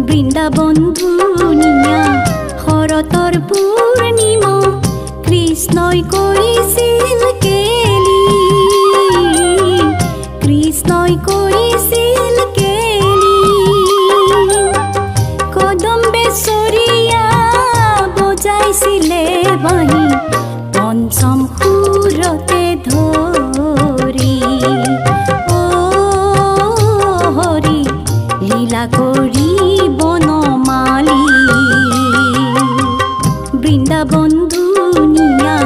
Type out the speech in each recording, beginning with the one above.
বৃন্দাবন ধুনীয়া শৰতৰ পূৰ্ণিমা কৃষ্ণই কৰিছিল কেলি কৃষ্ণই কৰিছিল কেলি কদম বেচৰীয়া বজাইছিলে বাঁহী পঞ্চম সুৰতে ধৰি অ হৰি লীলা কৰি বনমালী বৃন্দাবন ধুনীয়া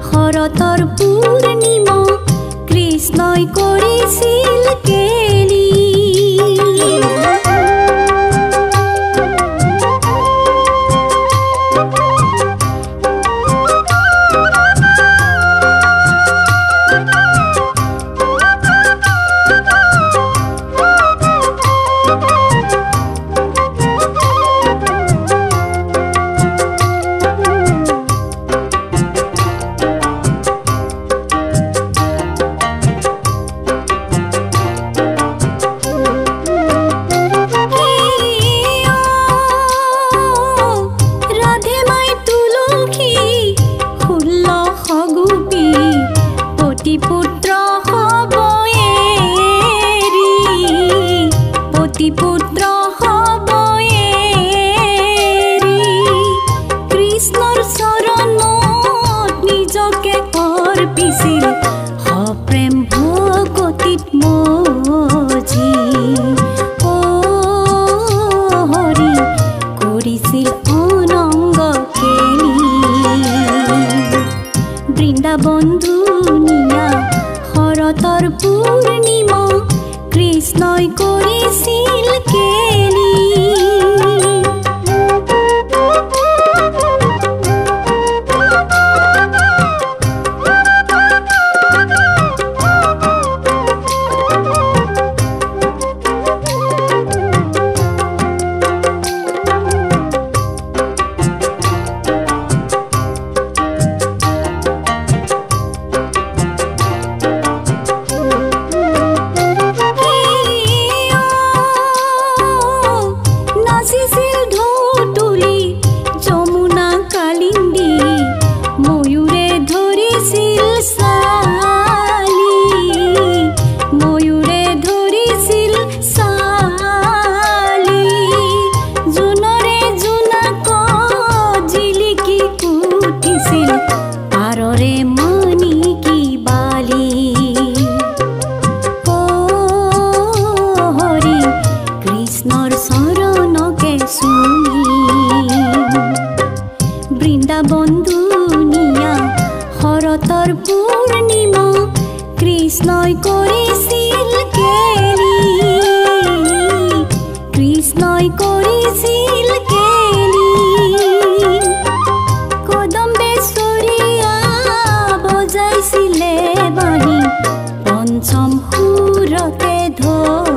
শৰতৰ পূৰ্ণিমা কৃষ্ণই কৰিছিল কেলি পুত্ৰ হবয়েৰি কৃষ্ণৰ চৰণত নিজকে অৰ্পিছিল সপ্ৰেম ভকতিত মজি অ হৰি কৰিছিল অনংগ কেলি বৃন্দাবন ধুনীয়া শৰতৰ পূৰ্ণিমা কৃষ্ণই কৰিছিল কেলি বৃন্দাবন ধুনীয়া শৰতৰ পূৰ্ণিমা কৃষ্ণই কৰিছিল কেলি কৃষ্ণই কৰিছিল কেলি কদম বেচৰীয়া বজাইছিলে বাঁহী পঞ্চম সুৰতে ধৰি